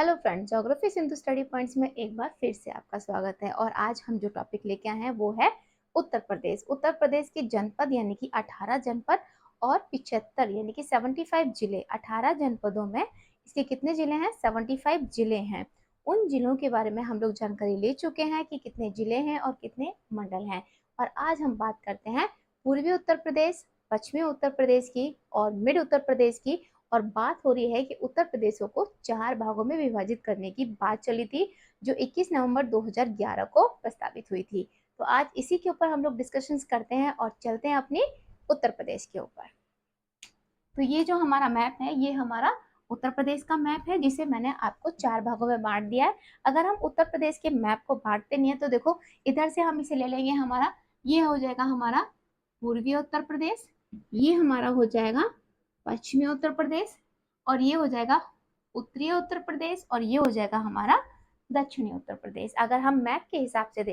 Hello friend, geography Sindhu study points में एक बार फिर से आपका स्वागत है। और आज हम जो टॉपिक लेके आए हैं वो है उत्तर प्रदेश। उत्तर प्रदेश के जनपद यानी कि 18 जनपद और 75 यानी कि 75 जिले। 18 जनपदों में इसके कितने जिले हैं? 75 जिले हैं। उन जिलों के बारे में हम लोग जानकारी ले चुके हैं कि कितने जिले हैं और कितने मंडल हैं। और आज हम बात करते हैं पूर्वी उत्तर प्रदेश, पश्चिमी उत्तर प्रदेश की और मिड उत्तर प्रदेश की। और बात हो रही है कि उत्तर प्रदेशों को 4 भागों में विभाजित करने की बात चली थी, जो 21 नवंबर 2011 को प्रस्तावित हुई थी। तो आज इसी के ऊपर हम लोग डिस्कशंस करते हैं और चलते हैं अपनी उत्तर प्रदेश के ऊपर। तो ये जो हमारा मैप है, ये हमारा उत्तर प्रदेश का मैप है, जिसे मैंने आपको 4 भागों में बांट दिया है। अगर हम उत्तर प्रदेश के मैप को बांटते नहीं है तो देखो, इधर से हम इसे ले लेंगे, हमारा ये हो जाएगा हमारा पूर्वी उत्तर प्रदेश, ये हमारा हो जाएगा पश्चिमी उत्तर प्रदेश, और ये हो जाएगा उत्तरी उत्तर प्रदेश, और ये हो जाएगा हमारा दक्षिणी उत्तर प्रदेश। अगर हम मैप के हिसाब से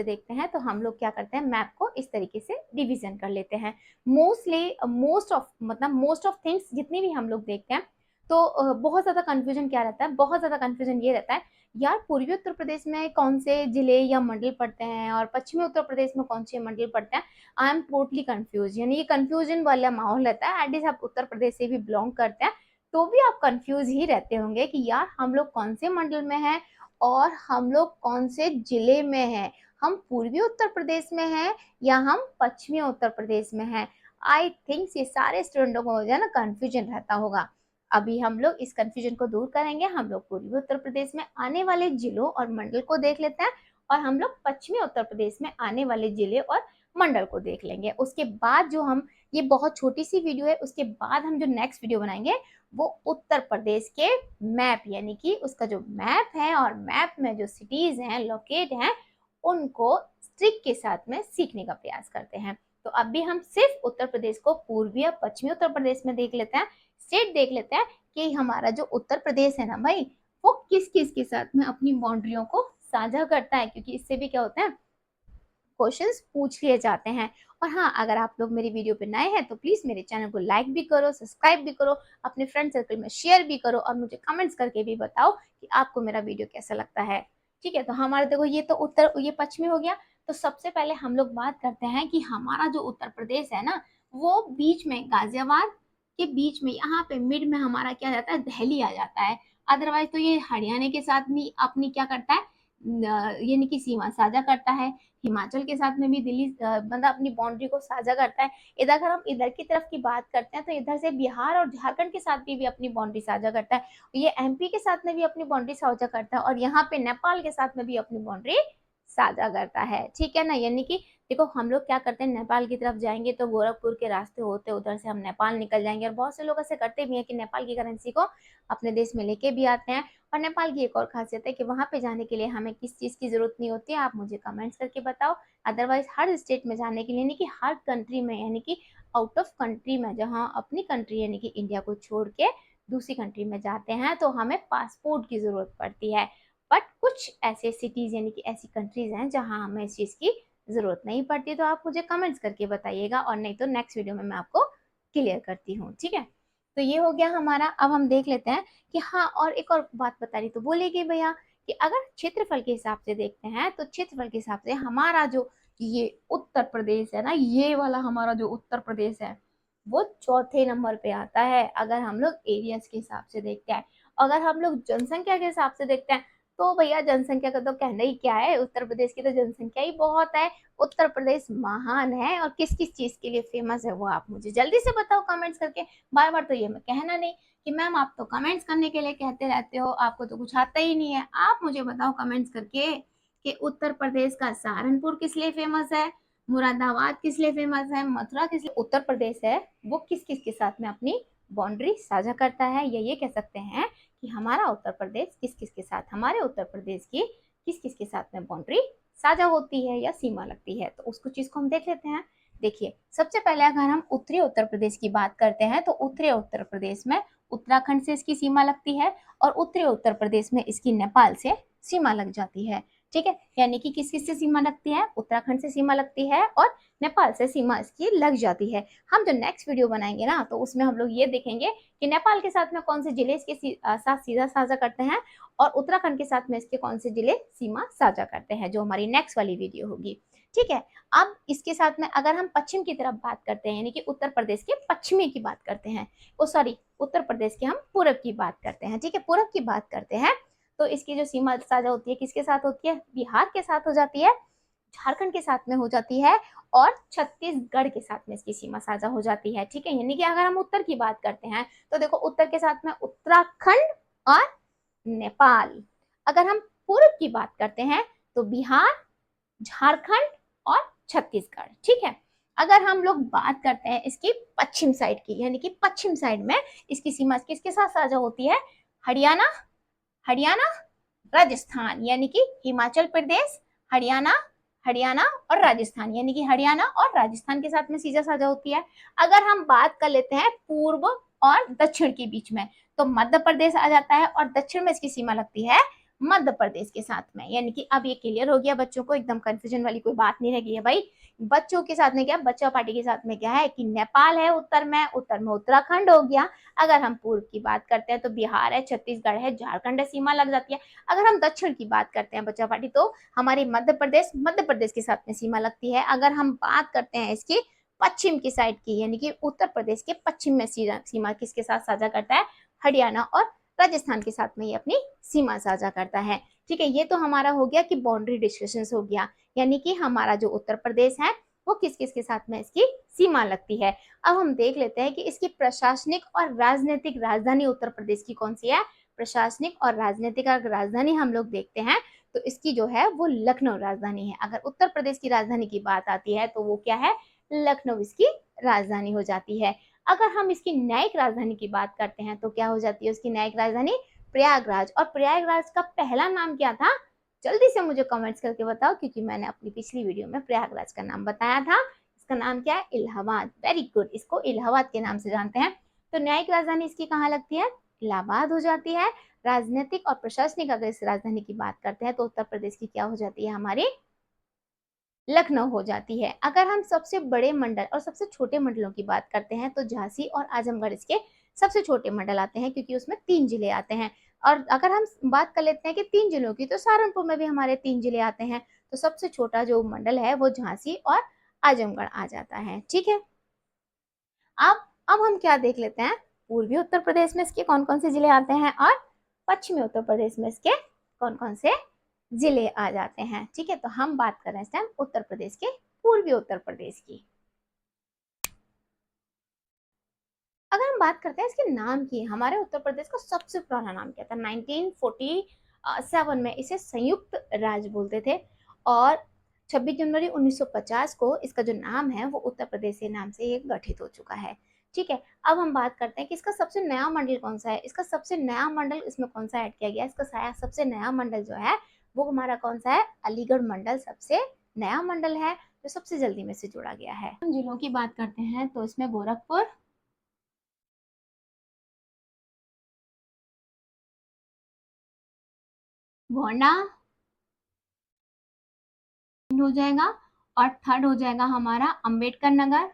देखते हैं तो हम लोग क्या करते हैं, मैप को इस तरीके से डिवीजन कर लेते हैं। मोस्ट ऑफ थिंग्स जितनी भी हम लोग देखते हैं तो बहुत ज्यादा कंफ्यूजन क्या रहता है, बहुत ज्यादा कंफ्यूजन ये रहता है यार, पूर्वी उत्तर प्रदेश में कौन से जिले या मंडल पड़ते हैं और पश्चिमी उत्तर प्रदेश में कौन से मंडल पड़ते हैं। आई एम टोटली कंफ्यूज, यानी ये कंफ्यूजन वाला माहौल रहता है। एटलीस्ट आप उत्तर प्रदेश से भी बिलोंग करते हैं तो भी आप कंफ्यूज ही रहते होंगे कि यार हम लोग कौन से मंडल में हैं और हम लोग कौन से जिले में हैं, हम पूर्वी उत्तर प्रदेश में हैं या हम पश्चिमी उत्तर प्रदेश में हैं। आई थिंक ये सारे स्टूडेंटों को हो जाए ना कंफ्यूजन रहता होगा। अभी हम लोग इस कंफ्यूजन को दूर करेंगे। हम लोग पूर्वी उत्तर प्रदेश में आने वाले जिलों और मंडल को देख लेते हैं, और हम लोग पश्चिमी उत्तर प्रदेश में आने वाले जिले और मंडल को देख लेंगे। उसके बाद जो हम, ये बहुत छोटी सी वीडियो है, उसके बाद हम जो नेक्स्ट वीडियो बनाएंगे वो उत्तर प्रदेश के मैप, यानी कि उसका जो मैप है और मैप में जो सिटीज हैं, लोकेट हैं, उनको ट्रिक के साथ में सीखने का प्रयास करते हैं। तो अभी हम सिर्फ उत्तर प्रदेश को पूर्वी और पश्चिमी उत्तर प्रदेश में देख लेते हैं, स्टेट देख लेते हैं कि हमारा जो उत्तर प्रदेश है ना भाई, वो किस किस के साथ में अपनी बाउंड्रियों को साझा करता है, क्योंकि इससे भी क्या होता है, क्वेश्चंस पूछ लिए जाते हैं। और हाँ, अगर आप लोग मेरी वीडियो पे नए हैं तो प्लीज मेरे चैनल को लाइक भी करो, सब्सक्राइब भी करो, अपने फ्रेंड सर्कल में शेयर भी करो, और मुझे कमेंट्स करके भी बताओ कि आपको मेरा वीडियो कैसा लगता है। ठीक है, तो हमारा देखो, ये तो उत्तर, ये पश्चिमी हो गया। तो सबसे पहले हम लोग बात करते हैं कि हमारा जो उत्तर प्रदेश है ना, वो बीच में गाजियाबाद के बीच में, यहाँ पे मिड में हमारा क्या जाता है, दिल्ली आ जाता है। अदरवाइज तो ये हरियाणा के साथ भी अपनी क्या करता है, यानी कि सीमा साझा करता है। हिमाचल के साथ में भी दिल्ली मतलब अपनी बाउंड्री को साझा करता है। इधर अगर हम इधर की तरफ की बात करते हैं तो इधर से बिहार और झारखंड के साथ भी अपनी बाउंड्री साझा करता है। ये एमपी के साथ में भी अपनी बाउंड्री साझा करता है, और यहाँ पे नेपाल के साथ में भी अपनी बाउंड्री साझा करता है। ठीक है ना, यानी कि देखो, हम लोग क्या करते हैं, नेपाल की तरफ जाएंगे तो गोरखपुर के रास्ते होते उधर से हम नेपाल निकल जाएंगे। और बहुत से लोग ऐसे करते भी हैं कि नेपाल की करेंसी को अपने देश में लेके भी आते हैं। और नेपाल की एक और खासियत है कि वहां पे जाने के लिए हमें किस चीज की जरूरत नहीं होती है, आप मुझे कमेंट्स करके बताओ। अदरवाइज हर स्टेट में जाने के लिए, यानी कि हर कंट्री में, यानी कि आउट ऑफ कंट्री में, जहाँ अपनी कंट्री यानी कि इंडिया को छोड़ के दूसरी कंट्री में जाते हैं तो हमें पासपोर्ट की जरूरत पड़ती है। बट कुछ ऐसे सिटीज यानी कि ऐसी कंट्रीज हैं जहाँ हमें इस चीज की जरूरत नहीं पड़ती। तो आप मुझे कमेंट्स करके बताइएगा, और नहीं तो नेक्स्ट वीडियो में मैं आपको क्लियर करती हूँ। ठीक है, तो ये हो गया हमारा। अब हम देख लेते हैं कि हाँ, और एक और बात बता रही तो बोलेगी भैया कि अगर क्षेत्रफल के हिसाब से देखते हैं तो क्षेत्रफल के हिसाब से हमारा जो ये उत्तर प्रदेश है ना, ये वाला हमारा जो उत्तर प्रदेश है वो चौथे नंबर पे आता है अगर हम लोग एरियाज के हिसाब से देखते हैं। अगर हम लोग जनसंख्या के हिसाब से देखते हैं तो भैया जनसंख्या का तो कहना ही क्या है, उत्तर प्रदेश की तो जनसंख्या ही बहुत है। उत्तर प्रदेश महान है, और किस किस चीज के लिए फेमस है वो आप मुझे जल्दी से बताओ कमेंट्स करके। बार बार तो ये मैं कहना नहीं कि मैम आप तो कमेंट्स करने के लिए कहते रहते हो, आपको तो कुछ आता ही नहीं है। आप मुझे बताओ कमेंट्स करके कि उत्तर प्रदेश का सहारनपुर किस लिए फेमस है, मुरादाबाद किस लिए फेमस है, मथुरा किस लिए। उत्तर प्रदेश है वो किस किस के साथ में अपनी बाउंड्री साझा करता है, या ये कह सकते हैं कि हमारा उत्तर प्रदेश किस किस के साथ, हमारे उत्तर प्रदेश की किस किस के साथ में बाउंड्री साझा होती है या सीमा लगती है। तो उसको चीज को हम देख लेते हैं। देखिए, सबसे पहले अगर हम उत्तरी उत्तर प्रदेश की बात करते हैं तो उत्तरी उत्तर प्रदेश में उत्तराखंड से इसकी सीमा लगती है, और उत्तरी उत्तर प्रदेश में इसकी नेपाल से सीमा लग जाती है। ठीक है, यानी कि किस किस से सीमा लगती है, उत्तराखंड से सीमा लगती है और नेपाल से सीमा इसकी लग जाती है। हम जो नेक्स्ट वीडियो बनाएंगे ना, तो उसमें हम लोग ये देखेंगे कि नेपाल के साथ में कौन से जिले इसके साथ सीधा साझा करते हैं और उत्तराखंड के साथ में इसके कौन से जिले सीमा साझा करते हैं, जो हमारी नेक्स्ट वाली वीडियो होगी। ठीक है, अब इसके साथ में अगर हम पश्चिम की तरफ बात करते हैं, यानी कि उत्तर प्रदेश के पश्चिमी की बात करते हैं, ओ सॉरी, उत्तर प्रदेश के हम पूरब की बात करते हैं। ठीक है, पूरब की बात करते हैं तो इसकी जो सीमा साझा होती है किसके साथ होती है, बिहार के साथ हो जाती है, झारखंड के साथ में हो जाती है और छत्तीसगढ़ के साथ में इसकी सीमा साझा हो जाती है। ठीक है, यानी कि अगर हम उत्तर की बात करते हैं तो देखो उत्तर के साथ में उत्तराखंड और नेपाल। अगर हम पूर्व की बात करते हैं तो बिहार, झारखंड और छत्तीसगढ़। ठीक है, अगर हम लोग बात करते हैं इसकी पश्चिम साइड की, यानी कि पश्चिम साइड में इसकी सीमा किसके साथ साझा होती है, हरियाणा, हरियाणा, राजस्थान, यानी कि हिमाचल प्रदेश, हरियाणा, हरियाणा और राजस्थान, यानी कि हरियाणा और राजस्थान के साथ में सीधा साझा होती है। अगर हम बात कर लेते हैं पूर्व और दक्षिण के बीच में, तो मध्य प्रदेश आ जाता है और दक्षिण में इसकी सीमा लगती है मध्य प्रदेश के साथ में। यानी कि अब ये क्लियर हो गया बच्चों को, एकदम कंफ्यूजन वाली कोई बात नहीं रह गई है भाई। बच्चों के साथ में क्या, बच्चा पार्टी के साथ में क्या है कि नेपाल है उत्तर में, उत्तर में उत्तराखंड हो गया। अगर हम पूर्व की बात करते हैं तो बिहार है, छत्तीसगढ़ है, झारखंड है, सीमा लग जाती है। अगर हम दक्षिण की बात करते हैं बच्चा पार्टी, तो हमारी मध्य प्रदेश के साथ में सीमा लगती है। अगर हम बात करते हैं इसकी पश्चिम की साइड की, यानी कि उत्तर प्रदेश के पश्चिम में सीमा किसके साथ साझा करता है, हरियाणा और राजस्थान के साथ में ये अपनी सीमा साझा करता है। ठीक है, ये तो हमारा हो गया कि बाउंड्री डिस्कशन हो गया, यानी कि हमारा जो उत्तर प्रदेश है वो किस किस के साथ में इसकी सीमा लगती है। अब हम देख लेते हैं कि इसकी प्रशासनिक और राजनीतिक राजधानी उत्तर प्रदेश की कौन सी है। प्रशासनिक और राजनीतिक राजधानी हम लोग देखते हैं तो इसकी जो है वो लखनऊ राजधानी है। अगर उत्तर प्रदेश की राजधानी की बात आती है तो वो क्या है, लखनऊ इसकी राजधानी हो जाती है। अगर हम इसकी न्यायिक राजधानी की बात करते हैं तो क्या हो जाती है उसकी न्यायिक राजधानी, प्रयागराज। और प्रयागराज का पहला नाम क्या था, जल्दी से मुझे कमेंट्स करके बताओ, क्योंकि मैंने अपनी पिछली वीडियो में प्रयागराज का नाम बताया था। इसका नाम क्या है, इलाहाबाद। वेरी गुड, इसको इलाहाबाद के नाम से जानते हैं। तो न्यायिक राजधानी इसकी कहाँ लगती है, इलाहाबाद हो जाती है। राजनीतिक और प्रशासनिक अगर इस राजधानी की बात करते हैं तो उत्तर प्रदेश की क्या हो जाती है, हमारी लखनऊ हो जाती है। अगर हम सबसे बड़े मंडल और सबसे छोटे मंडलों की बात करते हैं तो झांसी और आजमगढ़ इसके सबसे छोटे मंडल आते हैं, क्योंकि उसमें 3 जिले आते हैं। और अगर हम बात कर लेते हैं कि 3 जिलों की, तो सहारनपुर में भी हमारे 3 जिले आते हैं। तो सबसे छोटा जो मंडल है वो झांसी और आजमगढ़ आ जाता है। ठीक है, अब हम क्या देख लेते हैं, पूर्वी उत्तर प्रदेश में इसके कौन कौन से जिले आते हैं और पश्चिमी उत्तर प्रदेश में इसके कौन कौन से जिले आ जाते हैं। ठीक है, तो हम बात कर रहे हैं इस टाइम उत्तर प्रदेश के, पूर्वी उत्तर प्रदेश की। अगर हम बात करते हैं इसके नाम की, हमारे उत्तर प्रदेश का सबसे पुराना नाम क्या था, 1947 में इसे संयुक्त राज्य बोलते थे और 26 जनवरी 1950 को इसका जो नाम है वो उत्तर प्रदेश के नाम से ये गठित हो चुका है। ठीक है, अब हम बात करते हैं कि इसका सबसे नया मंडल कौन सा है। इसका सबसे नया मंडल इसमें कौन सा ऐड किया गया है, इसका सबसे नया मंडल जो है वो हमारा कौन सा है, अलीगढ़ मंडल सबसे नया मंडल है जो सबसे जल्दी में से जोड़ा गया है। हम जिलों की बात करते हैं तो इसमें गोरखपुर, गोंडा हो जाएगा और थर्ड हो जाएगा हमारा अंबेडकर नगर,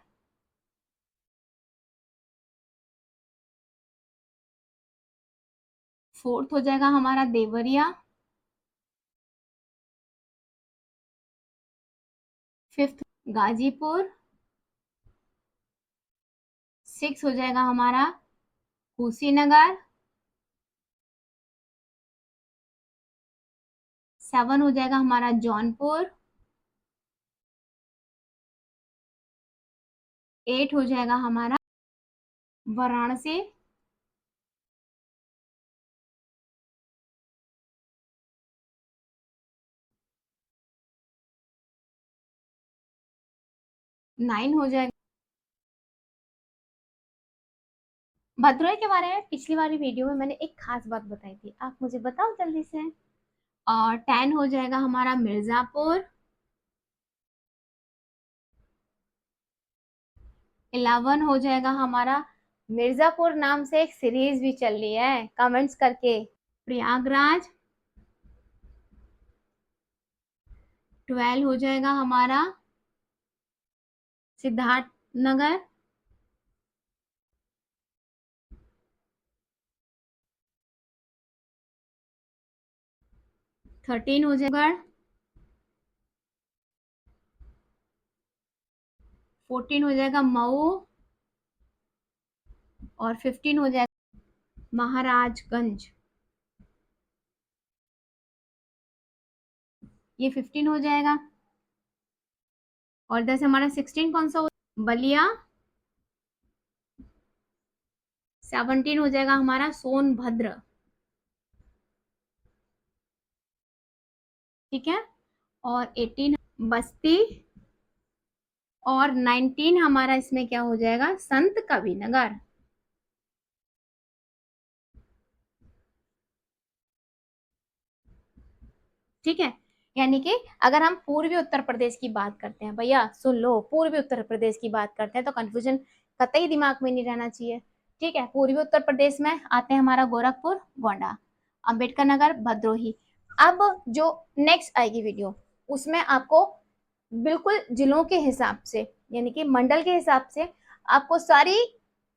फोर्थ हो जाएगा हमारा देवरिया, फिफ्थ गाजीपुर, सिक्स हो जाएगा हमारा कुशीनगर, सेवन हो जाएगा हमारा जौनपुर, एट हो जाएगा हमारा वाराणसी, नाइन हो जाएगा। भद्रोही के बारे में पिछली वाली वीडियो में मैंने एक खास बात बताई थी, आप मुझे बताओ जल्दी से। और 10 हो जाएगा हमारा मिर्जापुर, 11 हो जाएगा हमारा, मिर्जापुर नाम से एक सीरीज भी चल रही है, कमेंट्स करके, प्रयागराज, 12 हो जाएगा हमारा सिद्धार्थ नगर, 13 हो जाएगा, 14 हो जाएगा मऊ, और 15 हो जाएगा महाराजगंज। ये 15 हो जाएगा। और इधर से हमारा 16 कौन सा हो, बलिया। 17 हो जाएगा हमारा सोनभद्र, ठीक है। और 18 बस्ती, और 19 हमारा इसमें क्या हो जाएगा, संत कबीरनगर। ठीक है, यानी कि अगर हम पूर्वी उत्तर प्रदेश की बात करते हैं, भैया सुन लो, पूर्वी उत्तर प्रदेश की बात करते हैं तो कंफ्यूजन कतई दिमाग में नहीं रहना चाहिए। ठीक है, पूर्वी उत्तर प्रदेश में आते हैं हमारा गोरखपुर, गोंडा, अंबेडकर नगर, भदोही। अब जो नेक्स्ट आएगी वीडियो उसमें आपको बिल्कुल जिलों के हिसाब से, यानी कि मंडल के हिसाब से आपको सारी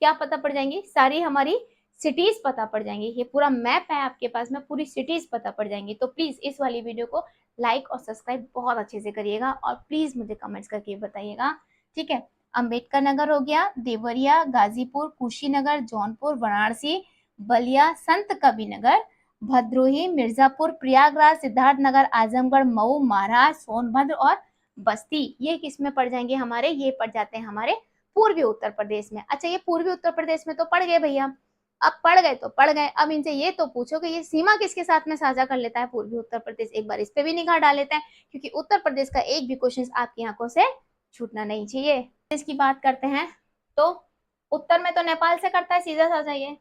क्या पता पड़ जाएंगी, सारी हमारी सिटीज पता पड़ जाएंगी। ये पूरा मैप है आपके पास में, पूरी सिटीज पता पड़ जाएंगी। तो प्लीज इस वाली वीडियो को लाइक और सब्सक्राइब बहुत अच्छे से करिएगा, और प्लीज मुझे कमेंट्स करके बताइएगा। ठीक है, अंबेडकर नगर हो गया, देवरिया, गाजीपुर, कुशीनगर, जौनपुर, वाराणसी, बलिया, संत कबीरनगर, भद्रोही, मिर्जापुर, प्रयागराज, सिद्धार्थनगर, आजमगढ़, मऊ, महाराष्ट्र, सोनभद्र और बस्ती, ये किस में पड़ जाएंगे हमारे, ये पड़ जाते हैं हमारे पूर्वी उत्तर प्रदेश में। अच्छा, ये पूर्वी उत्तर प्रदेश में तो पड़ गए भैया, अब पड़ गए तो पड़ गए। अब इनसे ये तो पूछो कि ये सीमा किसके साथ में साझा कर लेता है पूर्वी उत्तर प्रदेश, एक बार इस पे भी निगाह डाल लेते हैं, क्योंकि उत्तर प्रदेश का एक भी क्वेश्चन आपकी आंखों से छूटना नहीं चाहिए। इसकी बात करते हैं तो उत्तर में तो नेपाल से करता है सीधा साझा, ये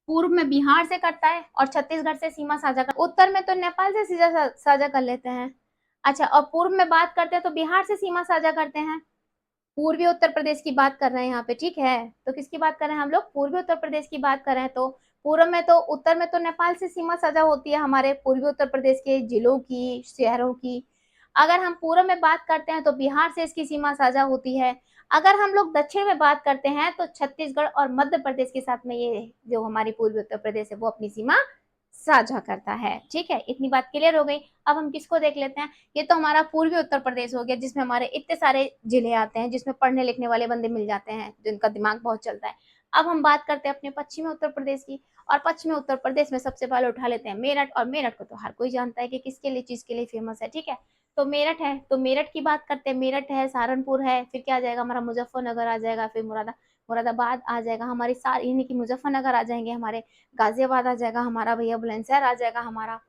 पूर्व में बिहार से करता है, और छत्तीसगढ़ से सीमा साझा कर, उत्तर में तो नेपाल से सीधा साझा कर लेते हैं। अच्छा, और पूर्व में बात करते हैं तो बिहार से सीमा साझा करते हैं। पूर्वी उत्तर प्रदेश की बात कर रहे हैं यहाँ पे, ठीक है। तो किसकी बात कर रहे हैं हम लोग, पूर्वी उत्तर प्रदेश की बात कर रहे हैं। तो पूर्व में तो, उत्तर में तो नेपाल से सीमा साझा होती है हमारे पूर्वी उत्तर प्रदेश के जिलों की, शहरों की। अगर हम पूर्व में बात करते हैं तो बिहार से इसकी सीमा साझा होती है। अगर हम लोग दक्षिण में बात करते हैं तो छत्तीसगढ़ और मध्य प्रदेश के साथ में ये जो हमारी पूर्वी उत्तर प्रदेश है वो अपनी सीमा साझा करता है। ठीक है, इतनी बात क्लियर हो गई। अब हम किसको देख लेते हैं, ये तो हमारा पूर्वी उत्तर प्रदेश हो गया, जिसमें हमारे इतने सारे जिले आते हैं, जिसमें पढ़ने लिखने वाले बंदे मिल जाते हैं, जिनका दिमाग बहुत चलता है। अब हम बात करते हैं अपने पश्चिमी उत्तर प्रदेश की, और पश्चिमी उत्तर प्रदेश में सबसे पहले उठा लेते हैं मेरठ, और मेरठ को तो हर कोई जानता है कि किसके लिए, चीज के लिए फेमस है। ठीक है, तो मेरठ है, तो मेरठ की बात करते हैं, मेरठ है, सहारनपुर है, फिर क्या आ जाएगा हमारा, मुजफ्फरनगर आ जाएगा, फिर मुरादाबाद आ जाएगा हमारी, सारी यानी कि मुजफ्फरनगर आ जाएंगे हमारे, गाजियाबाद आ जाएगा हमारा भैया, बुलंदशहर आ जाएगा हमारा।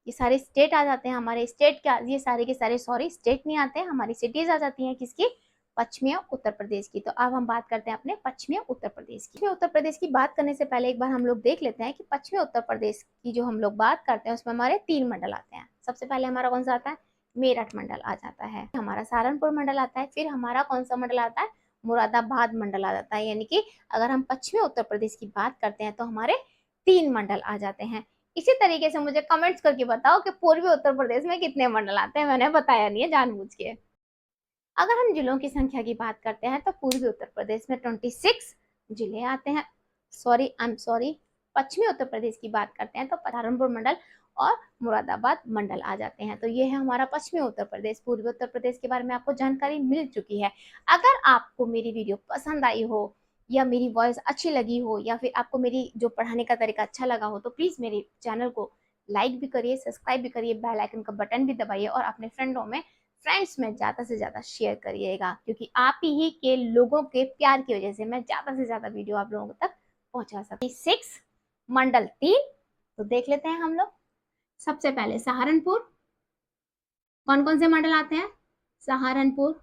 ये सारे स्टेट आ जाते हैं हमारे, स्टेट क्या, ये सारे के सारे, सॉरी स्टेट नहीं आते हैं, हमारी सिटीज आ जाती हैं किसकी, पश्चिमी उत्तर प्रदेश की। तो अब हम बात करते हैं अपने पश्चिमी उत्तर प्रदेश की। पश्चिमी उत्तर प्रदेश की बात करने से पहले एक बार हम लोग देख लेते हैं कि पश्चिमी उत्तर प्रदेश की जो हम लोग बात करते हैं उसमें हमारे 3 मंडल आते हैं। सबसे पहले हमारा कौन सा आता है, मेरठ मंडल आ जाता है, हमारा सहारनपुर मंडल आता है, फिर हमारा कौन सा मंडल आता है, मुरादाबाद मंडल आ जाता है। यानी कि अगर हम पश्चिमी उत्तर प्रदेश की बात करते हैं तो हमारे 3 मंडल आ जाते हैं। इसी तरीके से मुझे कमेंट्स करके बताओ कि पूर्वी उत्तर प्रदेश में कितने मंडल आते हैं, मैंने बताया नहीं है जानबूझ के। अगर हम जिलों की संख्या की बात करते हैं तो पूर्वी उत्तर प्रदेश में 26 जिले आते हैं। सॉरी, पश्चिमी उत्तर प्रदेश की बात करते हैं तो सहारनपुर मंडल और मुरादाबाद मंडल आ जाते हैं। तो ये है हमारा पश्चिमी उत्तर प्रदेश। पूर्वी उत्तर प्रदेश के बारे में आपको जानकारी मिल चुकी है। अगर आपको मेरी वीडियो पसंद आई हो, या मेरी वॉइस अच्छी लगी हो, या फिर आपको मेरी जो पढ़ाने का तरीका अच्छा लगा हो, तो प्लीज मेरे चैनल को लाइक भी करिए, सब्सक्राइब भी करिए, बेल आइकन का बटन भी दबाइए, और अपने फ्रेंड्स में ज्यादा से ज्यादा शेयर करिएगा, क्योंकि आप ही के लोगों के प्यार की वजह से मैं ज्यादा से ज्यादा वीडियो आप लोगों तक पहुंचा सकती। 6 मंडल 3, तो देख लेते हैं हम लोग। सबसे पहले सहारनपुर, कौन कौन से मंडल आते हैं, सहारनपुर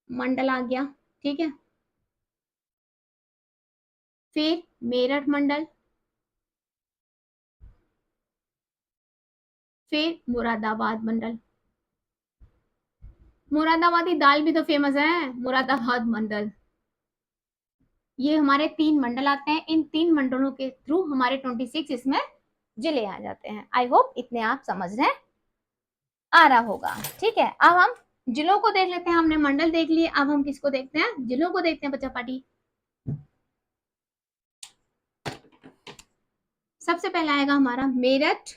मंडल आ गया, ठीक है। फिर मेरठ मंडल, फिर मुरादाबाद मंडल, मुरादाबादी दाल भी तो फेमस है, मुरादाबाद मंडल। ये हमारे 3 मंडल आते हैं, इन 3 मंडलों के थ्रू हमारे 26 इसमें जिले आ जाते हैं। आई होप इतने आप समझ रहे हैं। आ रहा होगा। ठीक है, अब हम जिलों को देख लेते हैं। हमने मंडल देख लिए, अब हम किसको देखते हैं, जिलों को देखते हैं बच्चा पार्टी। सबसे पहला आएगा हमारा मेरठ,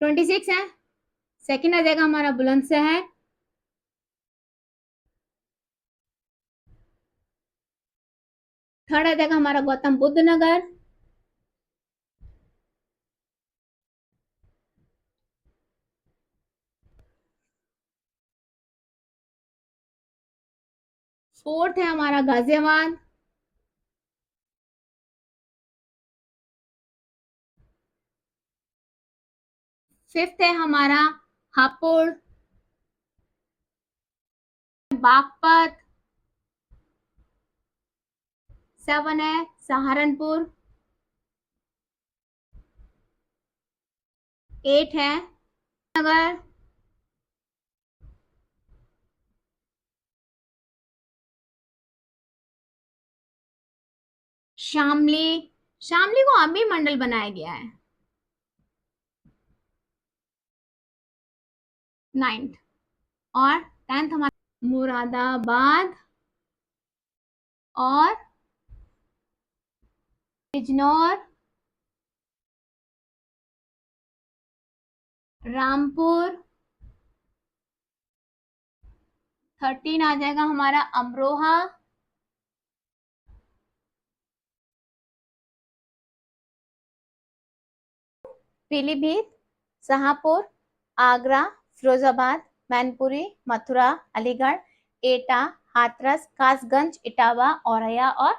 ट्वेंटी सिक्स है। सेकंड आ जाएगा हमारा बुलंदशहर, थर्ड आ जाएगा हमारा गौतम बुद्ध नगर, फोर्थ है हमारा गाजियाबाद, फिफ्थ है हमारा हापुड़, बागपत, सेवन है सहारनपुर, एट है नगर, शामली, शामली को अभी मंडल बनाया गया है, नाइन्थ। और टेंथ हमारा मुरादाबाद और बिजनौर, रामपुर, 13 आ जाएगा हमारा अमरोहा, पीलीभीत, शाहपुर, आगरा, फिरोजाबाद, मैनपुरी, मथुरा, अलीगढ़, एटा, हाथरस, कासगंज, इटावा, औरैया और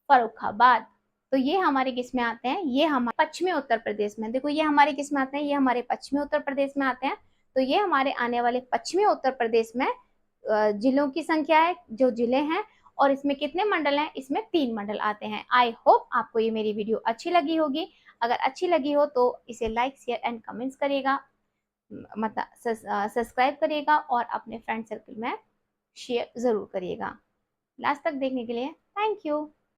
फर्रुखाबाद। तो ये हमारे किस में आते हैं, ये हमारे पश्चिमी उत्तर प्रदेश में। देखो ये हमारे किस में आते हैं, ये हमारे पश्चिमी उत्तर प्रदेश में आते हैं। तो ये हमारे आने वाले पश्चिमी उत्तर प्रदेश में जिलों की संख्या है, जो जिले हैं, और इसमें कितने मंडल हैं, इसमें 3 मंडल आते हैं। आई होप आपको ये मेरी वीडियो अच्छी लगी होगी। अगर अच्छी लगी हो तो इसे लाइक शेयर एंड कमेंट्स करिएगा, मतलब सब्सक्राइब करिएगा और अपने फ्रेंड सर्कल में शेयर जरूर करिएगा। लास्ट तक देखने के लिए थैंक यू।